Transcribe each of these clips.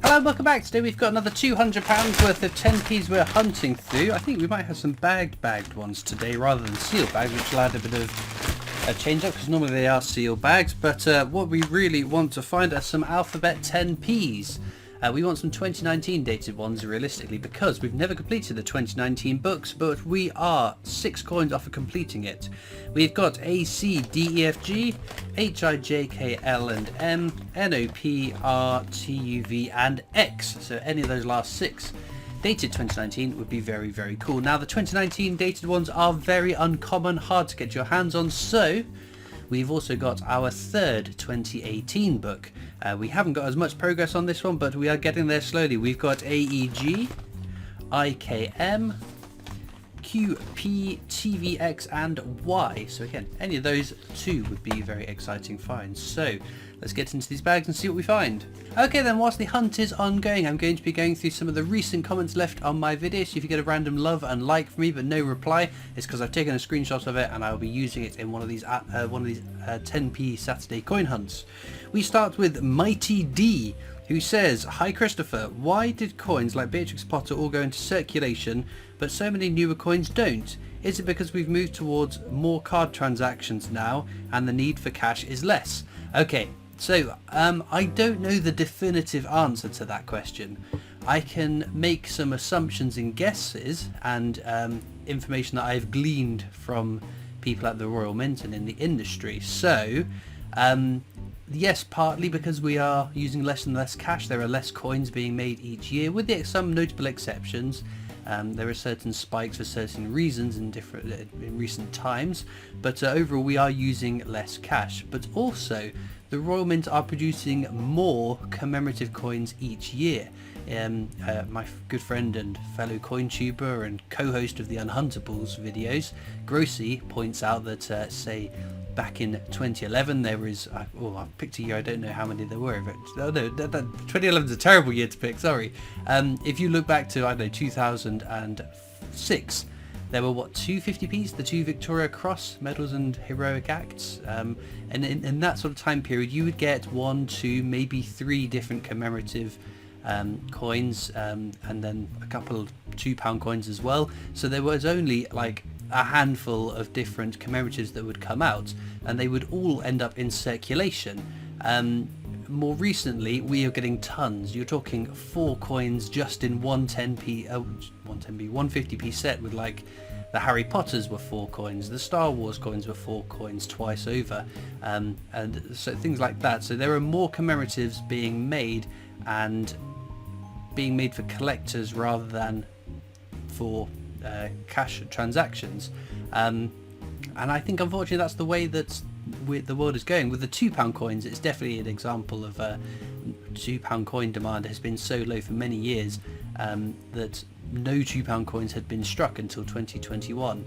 Hello and welcome back. Today we've got another £200 worth of 10p's we're hunting through. I think we might have some bagged ones today rather than sealed bags, which will add a bit of a change up because normally they are sealed bags. But what we really want to find are some alphabet 10p's. We want some 2019 dated ones realistically because we've never completed the 2019 books, but we are 6 coins off of completing it. We've got A, C, D, E, F, G, H, I, J, K, L and M, N, O, P, R, T, U, V and X. So any of those last 6 dated 2019 would be very, very cool. Now the 2019 dated ones are very uncommon, hard to get your hands on, so we've also got our third 2018 book. We haven't got as much progress on this one, but we are getting there slowly. We've got AEG, IKM, QP, TVX and Y. So again, any of those 2 would be very exciting finds. So let's get into these bags and see what we find. Okay then, whilst the hunt is ongoing, I'm going to be going through some of the recent comments left on my video. So if you get a random love and like from me but no reply, it's because I've taken a screenshot of it and I'll be using it in one of these 10p Saturday coin hunts. We start with Mighty D, who says, "Hi Christopher, why did coins like Beatrix Potter all go into circulation but so many newer coins don't? Is it because we've moved towards more card transactions now and the need for cash is less?" Okay, so I don't know the definitive answer to that question. I can make some assumptions and guesses and information that I've gleaned from people at the Royal Mint and in the industry. So yes, partly because we are using less and less cash. There are less coins being made each year, with some notable exceptions. There are certain spikes for certain reasons in recent times, but overall we are using less cash. But also, the Royal Mint are producing more commemorative coins each year. My good friend and fellow coin tuber and co-host of the Unhuntables videos, Grossi, points out that say back in 2011 there was I've picked a year, I don't know how many there were, but 2011 is a terrible year to pick, sorry. If you look back to, I don't know, 2006, there were 2 50p's, the 2 Victoria Cross medals and heroic acts, and in that sort of time period you would get 1, 2, maybe 3 different commemorative coins, and then a couple of £2 coins as well. So there was only like a handful of different commemoratives that would come out, and they would all end up in circulation. More recently we are getting tons. You're talking 4 coins just in one 150p set, with like the Harry Potters were 4 coins, the Star Wars coins were 4 coins twice over, and so things like that. So there are more commemoratives being made, and being made for collectors rather than for cash transactions, and I think unfortunately that's the way that the world is going. With the £2 coins, it's definitely an example of £2 coin demand has been so low for many years that no £2 coins had been struck until 2021,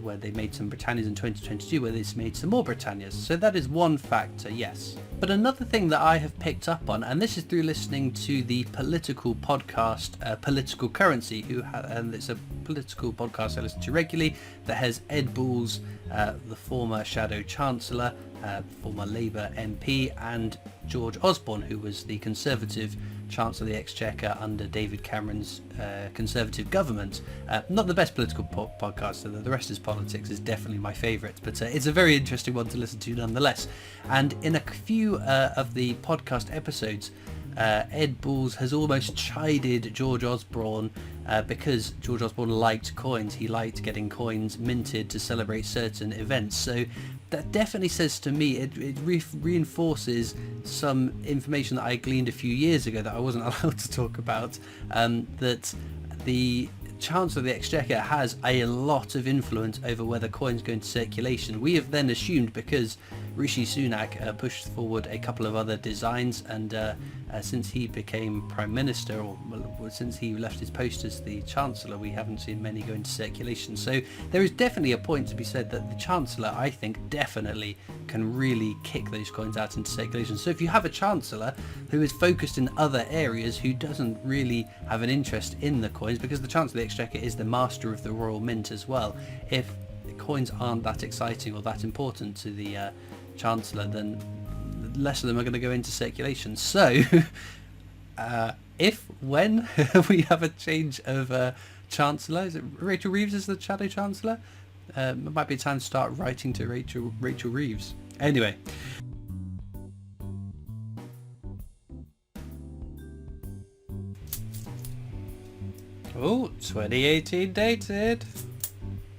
where they made some Britannias, in 2022 where they made some more Britannias. So that is one factor, yes. But another thing that I have picked up on, and this is through listening to the political podcast Political Currency, and it's a political podcast I listen to regularly that has Ed Balls, the former Shadow Chancellor, former Labour MP, and George Osborne, who was the Conservative Chancellor of the Exchequer under David Cameron's Conservative government. Not the best political podcast, so the rest is politics is definitely my favourite, but it's a very interesting one to listen to nonetheless. And in a few of the podcast episodes, Ed Balls has almost chided George Osborne because George Osborne liked coins. He liked getting coins minted to celebrate certain events. So that definitely says to me, it reinforces some information that I gleaned a few years ago that I wasn't allowed to talk about, that the Chancellor of the Exchequer has a lot of influence over whether coins go into circulation. We have then assumed, because Rishi Sunak pushed forward a couple of other designs, and since he became Prime Minister, or since he left his post as the Chancellor, we haven't seen many go into circulation. So there is definitely a point to be said that the Chancellor, I think, definitely can really kick those coins out into circulation. So if you have a Chancellor who is focused in other areas, who doesn't really have an interest in the coins, because the Chancellor of the Exchequer is the master of the Royal Mint as well, if the coins aren't that exciting or that important to the Chancellor, then less of them are going to go into circulation. So when we have a change of Chancellor, is it Rachel Reeves is the Shadow Chancellor? It might be time to start writing to Rachel Reeves. Anyway. Oh, 2018 dated.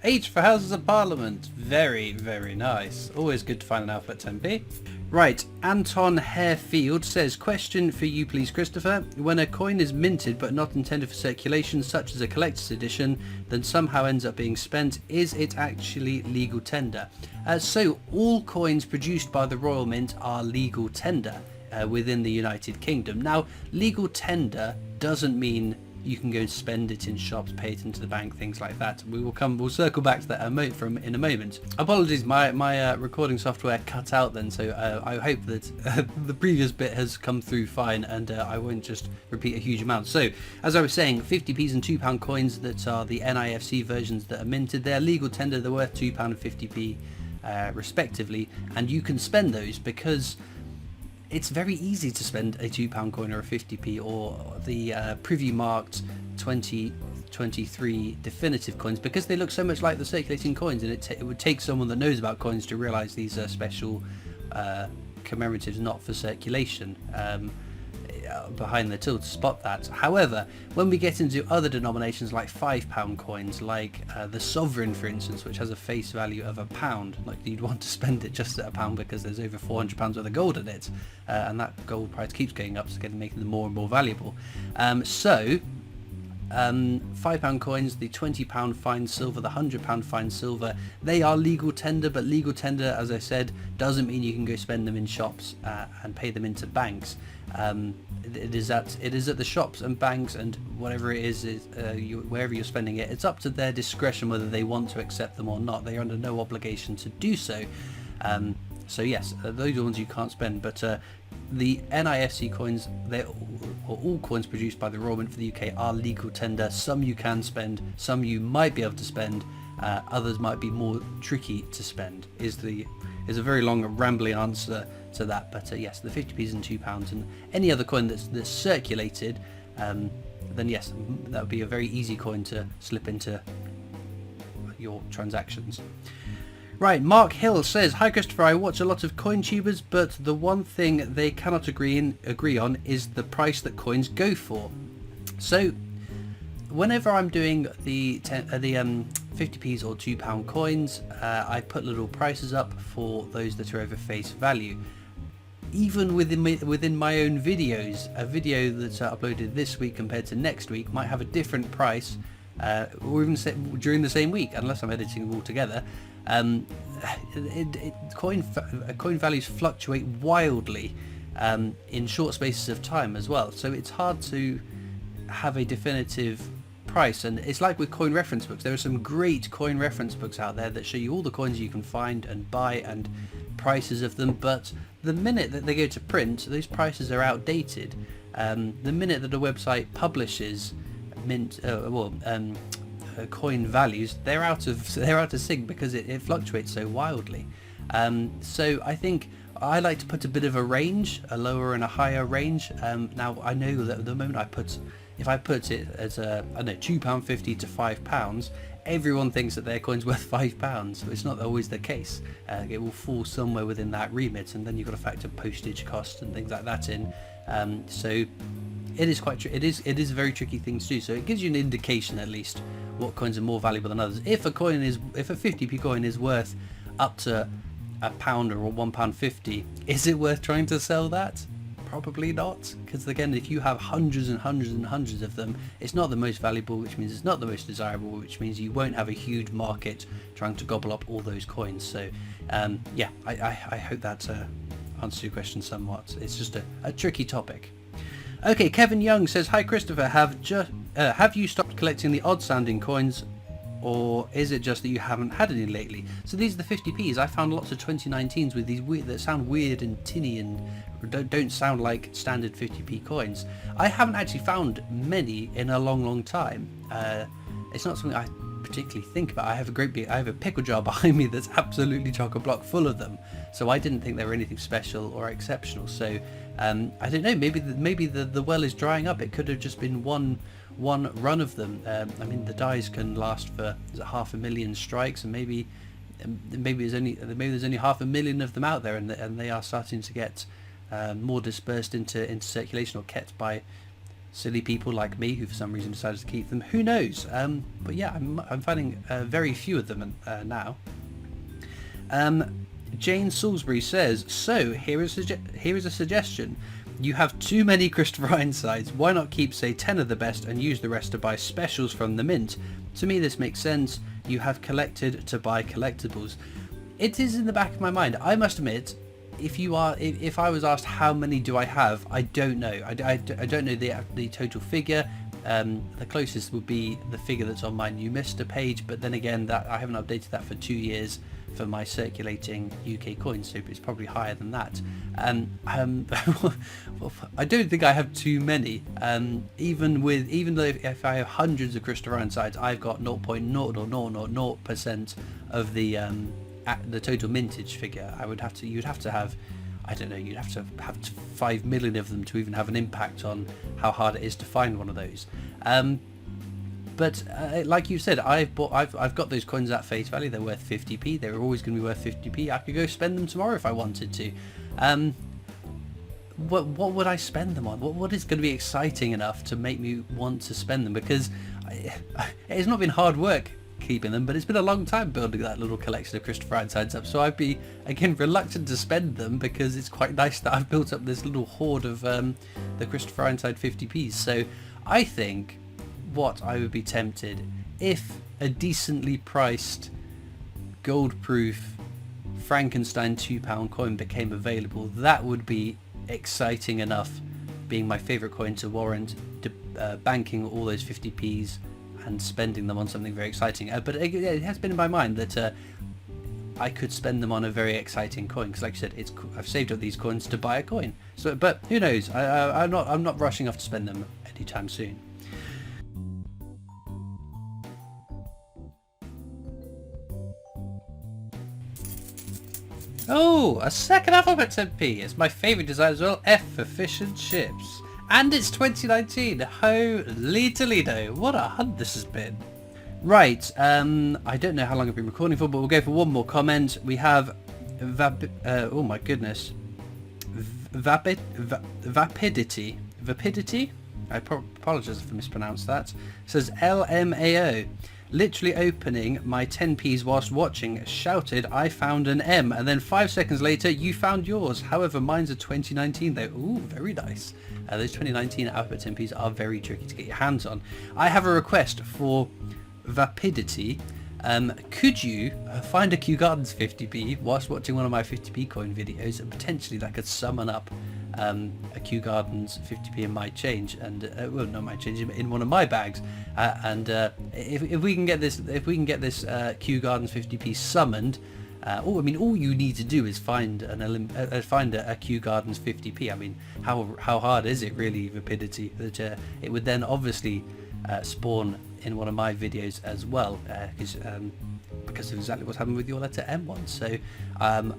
H for Houses of Parliament. Very, very nice. Always good to find an alphabet 10p. Right, Anton Harefield says, question for you please, Christopher. When a coin is minted but not intended for circulation, such as a collector's edition, then somehow ends up being spent, is it actually legal tender? So all coins produced by the Royal Mint are legal tender within the United Kingdom. Now, legal tender doesn't mean you can go and spend it in shops, pay it into the bank, things like that. We'll circle back to that in a moment. Apologies, my recording software cut out then, so I hope that the previous bit has come through fine, and I won't just repeat a huge amount. So, as I was saying, 50p's and £2 coins that are the NIFC versions that are minted, they're legal tender, they're worth £2 and 50p respectively, and you can spend those because it's very easy to spend a £2 coin or a 50p or the preview marked 2023 definitive coins, because they look so much like the circulating coins, and it would take someone that knows about coins to realise these are special commemoratives not for circulation behind the till to spot that. However, when we get into other denominations like £5 coins, like the Sovereign for instance, which has a face value of £1, like you'd want to spend it just at £1 because there's over £400 worth of gold in it, and that gold price keeps going up, so making them more and more valuable. £5 coins, the £20 fine silver, the £100 fine silver, they are legal tender, but legal tender, as I said, doesn't mean you can go spend them in shops and pay them into banks. It is at the shops and banks and whatever it is wherever you're spending it, it's up to their discretion whether they want to accept them or not. They are under no obligation to do so. So yes, those are ones you can't spend, but the NIFC coins, all coins produced by the Royal Mint for the UK are legal tender. Some you can spend, some you might be able to spend, others might be more tricky to spend, is a very long and rambling answer to that. But yes, the 50p's and £2 and any other coin that's circulated, then yes, that would be a very easy coin to slip into your transactions. Right, Mark Hill says, hi Christopher, I watch a lot of coin tubers, but the one thing they cannot agree on is the price that coins go for. So whenever I'm doing the 50p's or £2 coins, I put little prices up for those that are over face value. Even within my own videos, a video that's uploaded this week compared to next week might have a different price, or even during the same week, unless I'm editing them all together. Coin values fluctuate wildly in short spaces of time as well, so it's hard to have a definitive price. And it's like with coin reference books, there are some great coin reference books out there that show you all the coins you can find and buy and prices of them, but the minute that they go to print, those prices are outdated. The minute that a website publishes coin values, they're out of sync because it fluctuates so wildly. So I think I like to put a bit of a range, a lower and a higher range. Now I know that at the moment if I put it as £2.50 to £5, everyone thinks that their coin's worth £5, so it's not always the case. It will fall somewhere within that remit, and then you've got to factor postage costs and things like that in. So it is it is a very tricky thing to do. So it gives you an indication at least what coins are more valuable than others. If a 50p coin is worth up to £1 or £1.50, is it worth trying to sell that? Probably not, because again, if you have hundreds and hundreds and hundreds of them, it's not the most valuable, which means it's not the most desirable, which means you won't have a huge market trying to gobble up all those coins. So yeah, I hope that answers your question somewhat. It's just a tricky topic. Okay, Kevin Young says, hi Christopher, have you stopped collecting the odd sounding coins, or is it just that you haven't had any lately? So these are the 50p's. I found lots of 2019s with these that sound weird and tinny and don't sound like standard 50p coins. I haven't actually found many in a long time. It's not something I particularly think about. I have a pickle jar behind me that's absolutely chock-a-block full of them, so I didn't think they were anything special or exceptional. So I don't know, maybe the well is drying up. It could have just been one run of them. I mean, the dies can last for 500,000 strikes, and maybe there's only 500,000 of them out there, and they are starting to get more dispersed into circulation, or kept by silly people like me who for some reason decided to keep them. Who knows? But yeah, I'm finding very few of them now. Jane Salisbury says, so here is a suggestion. You have too many Christopher Ironsides. Why not keep, say, 10 of the best and use the rest to buy specials from the mint? To me this makes sense. You have collected to buy collectibles. It is in the back of my mind. I must admit, if I was asked how many do I have, I don't know. I don't know the total figure. The closest would be the figure that's on my new Mr. page, but then again, that I haven't updated that for 2 years for my circulating UK coins, so it's probably higher than that. I don't think I have too many. Even though if I have hundreds of Christopher Ironsides, I've got 0.0000% of the total mintage figure. You'd have to have, I don't know, you'd have to have 5 million of them to even have an impact on how hard it is to find one of those. But like you said, I've got those coins at face value. They're worth 50p. They were always going to be worth 50p. I could go spend them tomorrow if I wanted to. What would I spend them on? What is going to be exciting enough to make me want to spend them? Because it's not been hard work keeping them, but it's been a long time building that little collection of Christopher Ironsides up, so I'd be again reluctant to spend them, because it's quite nice that I've built up this little hoard of the Christopher Ironside 50p's. So I think what I would be tempted, if a decently priced gold proof Frankenstein £2 coin became available, that would be exciting enough, being my favourite coin, to warrant banking all those 50p's and spending them on something very exciting. But it has been in my mind that I could spend them on a very exciting coin, because like I said, I've saved up these coins to buy a coin. So, but who knows? I'm not rushing off to spend them anytime soon. Oh, a second alphabet 10p. It's my favourite design as well. F for fish and chips. And it's 2019. Holy Toledo. What a hunt this has been. Right, I don't know how long I've been recording for, but we'll go for one more comment. We have oh my goodness. Vapidity. I apologise if I mispronounced that. It says LMAO. Literally opening my 10p's whilst watching, shouted, I found an M, and then 5 seconds later you found yours. However, mine's a 2019 though. Ooh, very nice. Those 2019 alphabet 10p's are very tricky to get your hands on. I have a request for Vapidity. Could you find a Kew Gardens 50p whilst watching one of my 50p coin videos, and potentially that could summon up a Kew Gardens 50p in my change, and well, not my change, in one of my bags, and if we can get this Kew Gardens 50p summoned, I mean, all you need to do is find a Kew Gardens 50p. I mean, how hard is it really, Vapidity? That it would then obviously spawn in one of my videos as well, because of exactly what's happened with your letter M one. So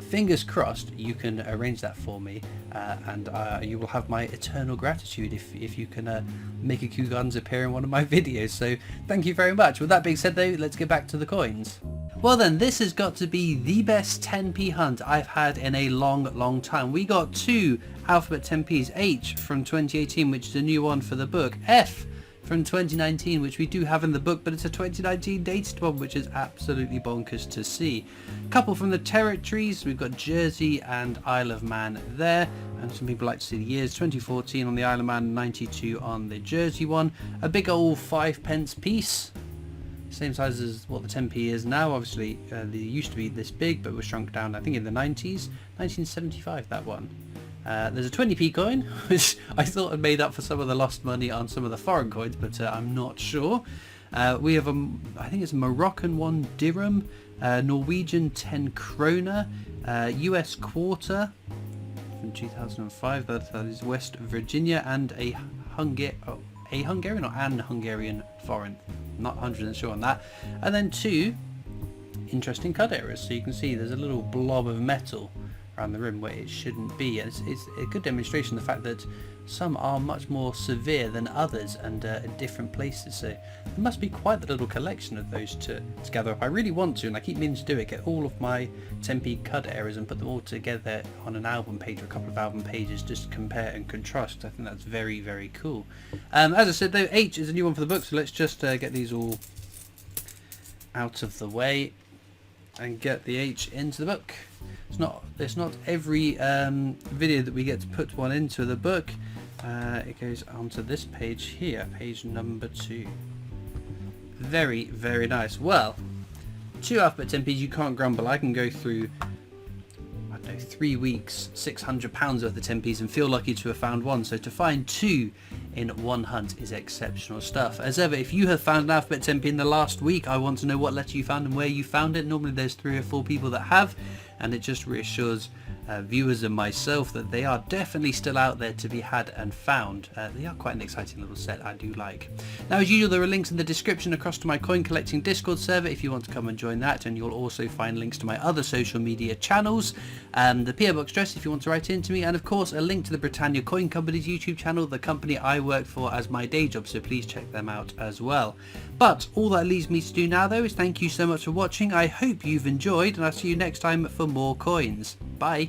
fingers crossed you can arrange that for me, and you will have my eternal gratitude if you can make a Kew Gardens appear in one of my videos. So thank you very much. With that being said though, let's get back to the coins. Well then, this has got to be the best 10p hunt I've had in a long time. We got 2 alphabet 10p's, H from 2018, which is a new one for the book, F from 2019, which we do have in the book, but it's a 2019 dated one, which is absolutely bonkers to see. A couple from the territories, we've got Jersey and Isle of Man there, and some people like to see the years, 2014 on the Isle of Man, 92 on the Jersey one. A big old 5p piece, same size as what the 10p is now. Obviously they used to be this big, but was shrunk down I think in the 90s, 1975 that one. There's a 20p coin, which I thought had made up for some of the lost money on some of the foreign coins, but I'm not sure. We have I think it's a Moroccan 1 dirham, Norwegian 10 krona, US quarter from 2005, that is West Virginia, and a Hungarian or an Hungarian foreign, not 100% sure on that. And then 2 interesting cut errors, so you can see there's a little blob of metal around the rim where it shouldn't be. And it's a good demonstration of the fact that some are much more severe than others and in different places. So there must be quite a little collection of those to gather up. I really want to, and I keep meaning to do it, get all of my 10p cut errors and put them all together on an album page or a couple of album pages, just to compare and contrast. I think that's very, very cool. As I said though, H is a new one for the book, so let's just get these all out of the way and get the H into the book. It's not every video that we get to put one into the book. It goes onto this page here, page number 2. Very, very nice. Well, 2 alphabet 10p's, you can't grumble. I can go through, I don't know, 3 weeks, £600 worth of 10p's and feel lucky to have found one. So to find 2 in one hunt is exceptional stuff. As ever, if you have found an alphabet 10p in the last week, I want to know what letter you found and where you found it. Normally there's 3 or 4 people that have, and it just reassures viewers and myself that they are definitely still out there to be had and found. They are quite an exciting little set, I do like. Now, as usual, there are links in the description across to my coin collecting Discord server if you want to come and join that, and you'll also find links to my other social media channels, the PO Box address if you want to write into me, and of course a link to the Britannia Coin Company's YouTube channel, the company I work for as my day job, so please check them out as well. But all that leaves me to do now though is thank you so much for watching. I hope you've enjoyed, and I'll see you next time for more coins. Bye.